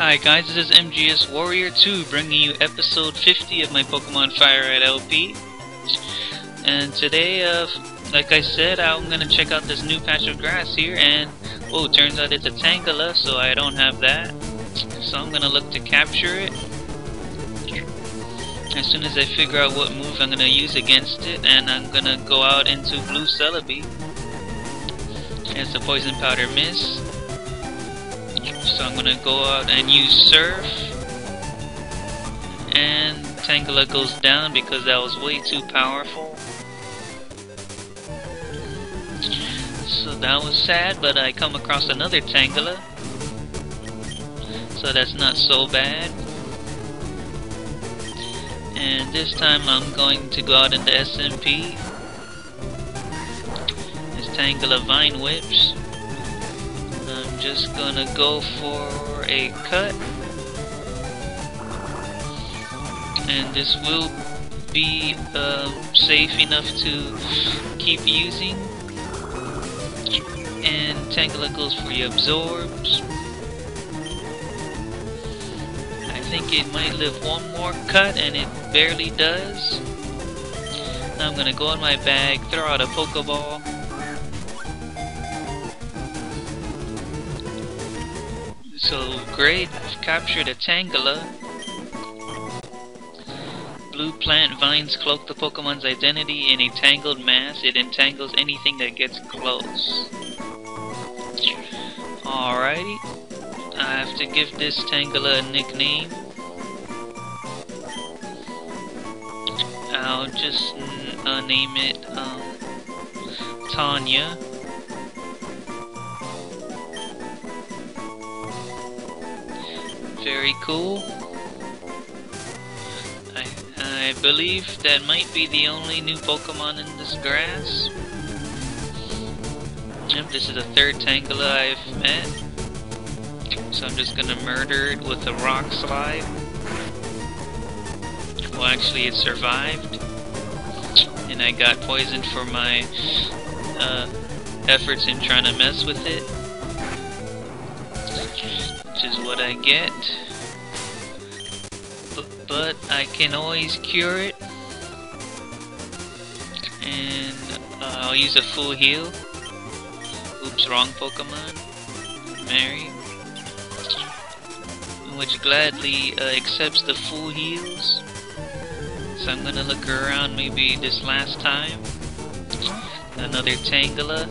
Hi guys, this is MGS Warrior 2 bringing you episode 50 of my Pokemon FireRed LP. And today, like I said, I'm gonna check out this new patch of grass here, and oh, turns out it's a Tangela, so I don't have that. So I'm gonna look to capture it as soon as I figure out what move I'm gonna use against it, and I'm gonna go out into Blue Celebi as the Poison Powder Miss. So I'm gonna go out and use Surf, and Tangela goes down because that was way too powerful. So that was sad, but I come across another Tangela, so that's not so bad. And this time I'm going to go out into SMP. This Tangela Vine Whips. I'm just gonna go for a cut, and this will be safe enough to keep using. And Tangela goes for the absorbs. I think it might live one more cut, and it barely does. Now I'm gonna go in my bag, throw out a Pokeball. So great, I've captured a Tangela. Blue plant vines cloak the Pokemon's identity in a tangled mass. It entangles anything that gets close. Alrighty, I have to give this Tangela a nickname. I'll just name it Tanya. Very cool. I believe that might be the only new Pokemon in this grass. Yep, this is the third Tangela I've met. So I'm just gonna murder it with a Rock Slide. Well, actually it survived, and I got poisoned for my efforts in trying to mess with it, which is what I get. But I can always cure it, and I'll use a full heal. Oops, wrong Pokemon. Mary, which gladly accepts the full heals. So I'm gonna look around maybe this last time. Another Tangela.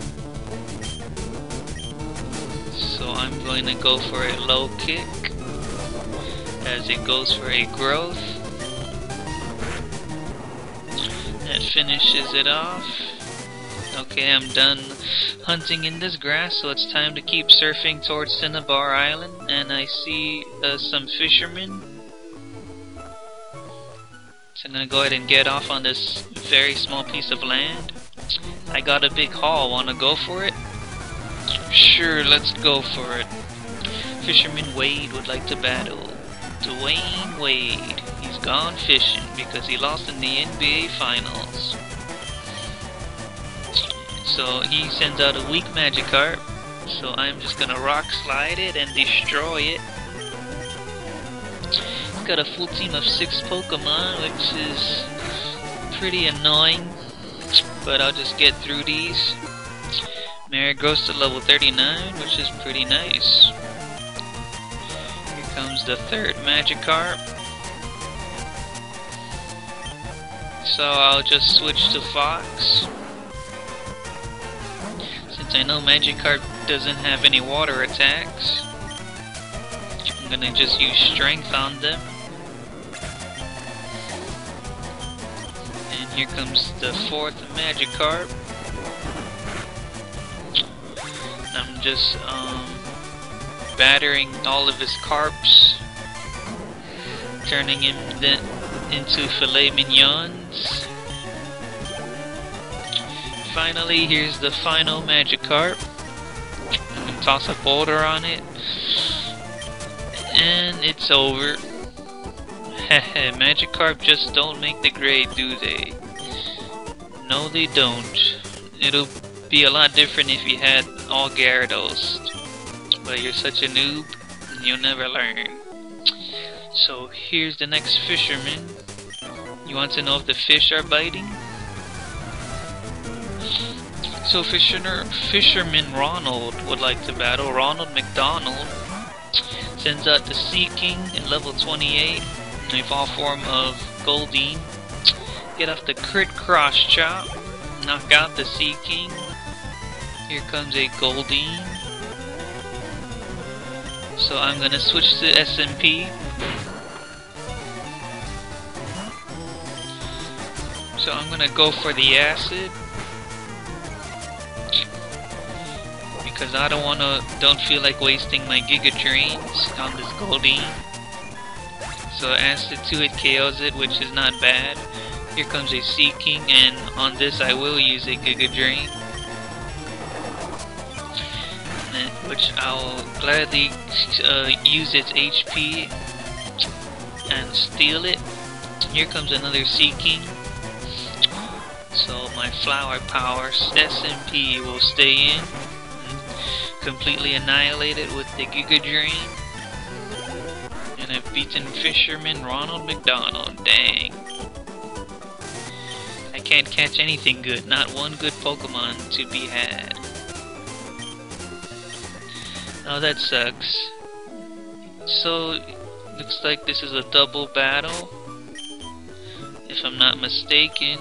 So I'm going to go for a low kick, as it goes for a growth. That finishes it off. Okay, I'm done hunting in this grass, so it's time to keep surfing towards Cinnabar Island, and I see some fishermen. So I'm gonna go ahead and get off on this very small piece of land. I got a big haul, wanna go for it? Sure, let's go for it. Fisherman Wade would like to battle. Dwayne Wade. He's gone fishing because he lost in the NBA Finals. So he sends out a weak Magikarp. So I'm just gonna Rock Slide it and destroy it. He's got a full team of 6 Pokemon, which is pretty annoying. But I'll just get through these. Mary grows to level 39, which is pretty nice. Here comes the third Magikarp. So I'll just switch to Fox. Since I know Magikarp doesn't have any water attacks, I'm gonna just use Strength on them. And here comes the fourth Magikarp. I'm just battering all of his carps, turning him into filet mignons. Finally, here's the final Magikarp. I can toss a boulder on it, and it's over. Heh, Magikarp just don't make the grade, do they? No, they don't. It'll be a lot different if you had all Gyarados. But you're such a noob. You'll never learn. So here's the next fisherman. You want to know if the fish are biting? So Fisherman Ronald would like to battle. Ronald McDonald sends out the Sea King at level 28 in a fall form of Goldeen. Get off the crit cross chop. Knock out the Sea King. Here comes a Goldeen. So I'm gonna switch to SMP. So I'm gonna go for the acid because I don't feel like wasting my Giga Drains on this Goldeen. So acid 2-hit KOs it, which is not bad. Here comes a Sea King, and on this I will use a Giga Drain, which I'll gladly use its HP and steal it. Here comes another Sea King. So my flower power SMP will stay in, completely annihilate it with the Giga Drain. And I've beaten Fisherman Ronald McDonald. Dang. I can't catch anything good, not one good Pokemon to be had. Oh, that sucks. So, looks like this is a double battle, if I'm not mistaken.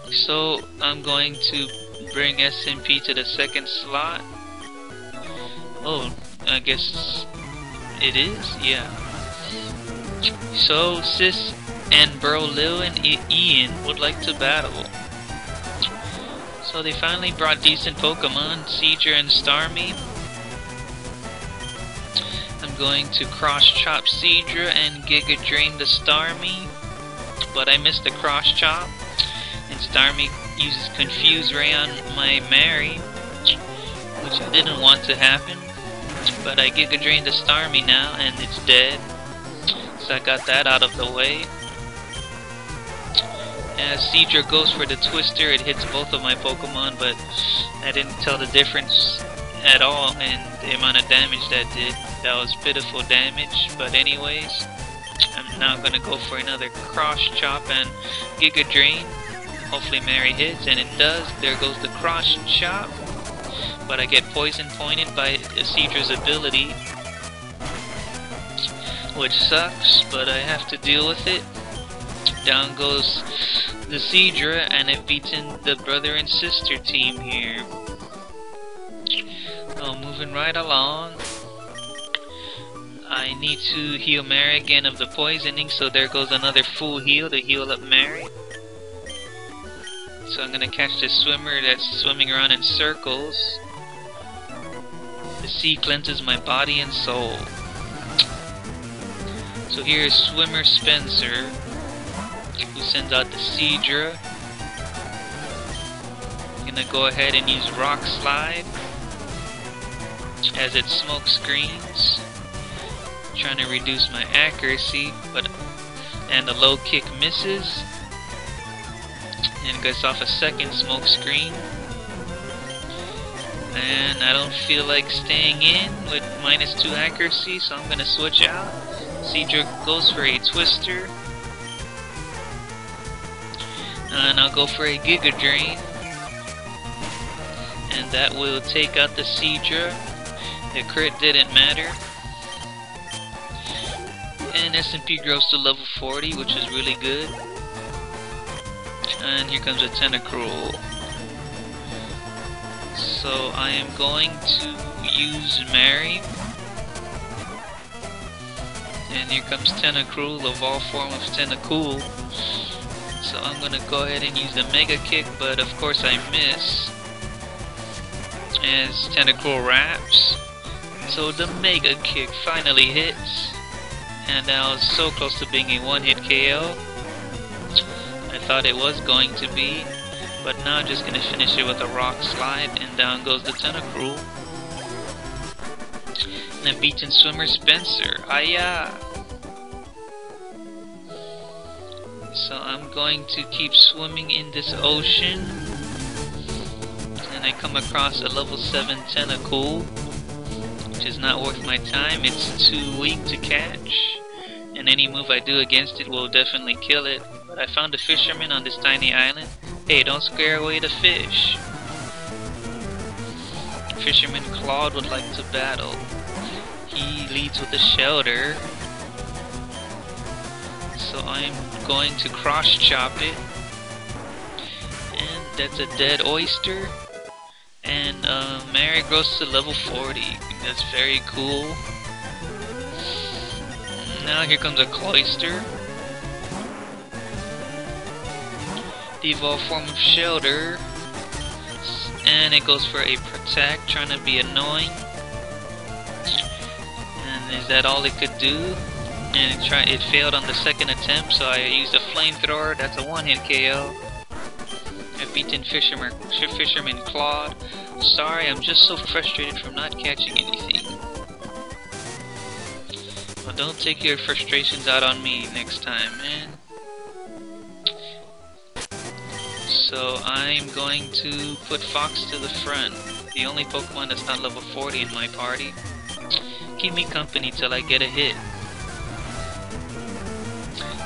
So, I'm going to bring SMP to the second slot. Oh, I guess it is? Yeah. So, Sis and Bro Lil and Ian would like to battle. So they finally brought decent Pokemon, Seadra and Starmie. I'm going to cross chop Seadra and Giga Drain the Starmie, but I missed the cross chop, and Starmie uses Confuse Ray on my Mary, which I didn't want to happen, but I Giga Drain the Starmie now and it's dead, so I got that out of the way. As Seadra goes for the Twister, it hits both of my Pokemon, but I didn't tell the difference at all in the amount of damage that did. That was pitiful damage, but anyways, I'm now gonna go for another Cross Chop and Giga Drain. Hopefully Mary hits, and it does. There goes the Cross Chop, but I get poison pointed by Seadra's ability, which sucks, but I have to deal with it. Down goes the Seadra, and I've beaten the brother and sister team here. Oh, moving right along. I need to heal Mary again of the poisoning, so there goes another full heal to heal up Mary. So I'm gonna catch this swimmer that's swimming around in circles. The sea cleanses my body and soul. So here is Swimmer Spencer, who sends out the Seadra. I'm gonna go ahead and use Rock Slide as it smoke screens, trying to reduce my accuracy, and the low kick misses, and gets off a second smoke screen. And I don't feel like staying in with -2 accuracy, so I'm gonna switch out. Seadra goes for a Twister, and I'll go for a Giga Drain, and that will take out the Seadra. The crit didn't matter, and SMP grows to level 40, which is really good. And here comes a Tentacruel. So I am going to use Mary, and here comes Tentacruel, the Evolved form of Tentacool. So I'm gonna go ahead and use the Mega Kick, but of course I miss as Tentacruel wraps. So the Mega Kick finally hits, and I was so close to being a one-hit KO. I thought it was going to be, but now I'm just gonna finish it with a Rock Slide, and down goes the Tentacruel. And I've beaten Swimmer Spencer. Ayah! So I'm going to keep swimming in this ocean, and I come across a level 7 Tentacool. which is not worth my time. It's too weak to catch, and any move I do against it will definitely kill it. But I found a fisherman on this tiny island. Hey, don't scare away the fish. Fisherman Claude would like to battle. He leads with a shelter, so I'm going to cross chop it. And that's a dead oyster. And Mary grows to level 40. That's very cool. Now here comes a cloister. The evolved form of shelter. And it goes for a protect, trying to be annoying. And is that all it could do? And it failed on the second attempt, so I used a flamethrower. That's a one-hit KO. I've beaten Fisherman Claude. Sorry, I'm just so frustrated from not catching anything. Well, don't take your frustrations out on me next time, man. So I'm going to put Fox to the front. The only Pokemon that's not level 40 in my party. Keep me company till I get a hit.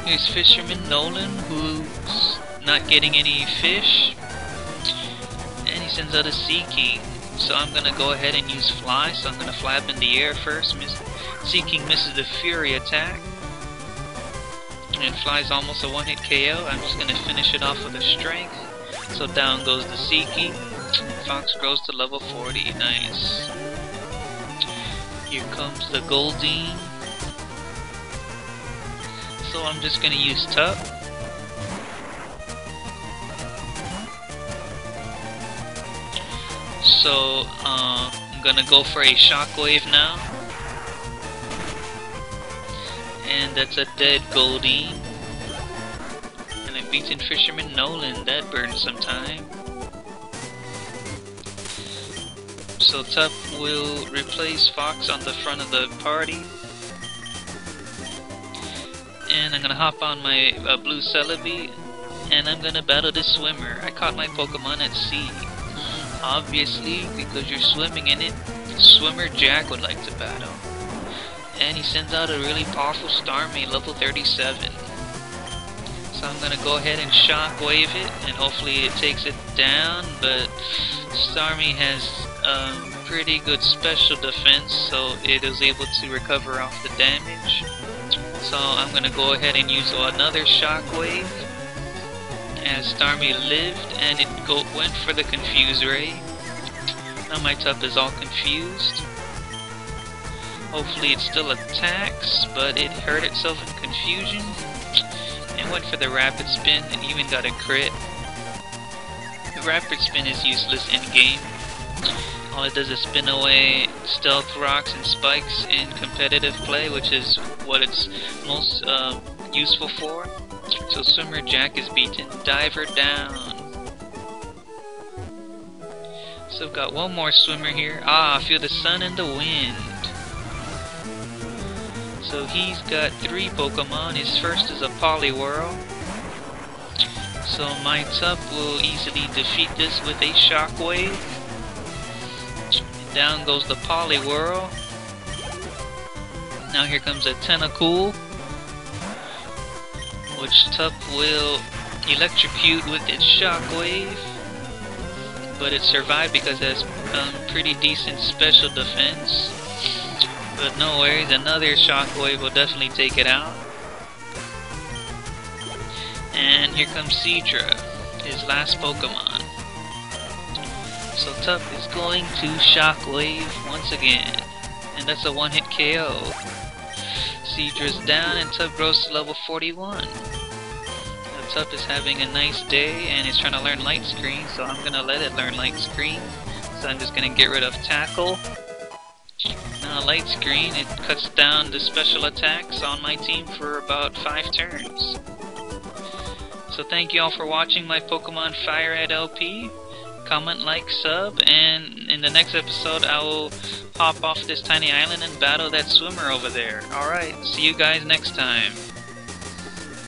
Here's Fisherman Nolan, who's not getting any fish. And he sends out a Seeking. So I'm gonna go ahead and use Fly. So I'm gonna fly up in the air first. Seeking misses the Fury attack. And Fly's almost a one-hit KO. I'm just gonna finish it off with a Strength. So down goes the Seeking. Fox grows to level 40. Nice. Here comes the Goldeen. So I'm just gonna use Tup. So I'm gonna go for a Shockwave now. And that's a dead Goldeen. And I'm beating Fisherman Nolan. That burned some time. So Tup will replace Fox on the front of the party. And I'm gonna hop on my blue Celebi, and I'm gonna battle this swimmer. I caught my Pokemon at sea. Obviously, because you're swimming in it, Swimmer Jack would like to battle. And he sends out a really powerful Starmie, level 37. So I'm gonna go ahead and Shockwave it, and hopefully it takes it down, but Starmie has pretty good special defense, so it is able to recover off the damage. So I'm gonna go ahead and use another Shockwave, as Starmie lived, and it went for the Confuse Ray. Now my Tup is all confused. Hopefully it still attacks, but it hurt itself in confusion. And went for the Rapid Spin, and even got a crit. The Rapid Spin is useless in game. All it does is spin away Stealth Rocks and Spikes in competitive play, which is what it's most useful for. So Swimmer Jack is beaten. Diver down. So I've got one more swimmer here. Ah, feel the sun and the wind. So he's got 3 Pokemon. His first is a Poliwhirl. So my Tup will easily defeat this with a Shockwave. Down goes the Poliwhirl. Now here comes a Tentacool, which Tup will electrocute with its Shockwave. But it survived because it has pretty decent special defense. But no worries, another Shockwave will definitely take it out. And here comes Seadra, his last Pokemon. So Tup is going to Shockwave once again. And that's a one-hit KO. Seadra's down and Tup grows to level 41. Now Tup is having a nice day and is trying to learn Light Screen, so I'm gonna let it learn Light Screen. So I'm just gonna get rid of Tackle. Now Light Screen, it cuts down the special attacks on my team for about 5 turns. So thank you all for watching my Pokemon FireRed LP. Comment, like, sub, and in the next episode I will hop off this tiny island and battle that swimmer over there. Alright, see you guys next time.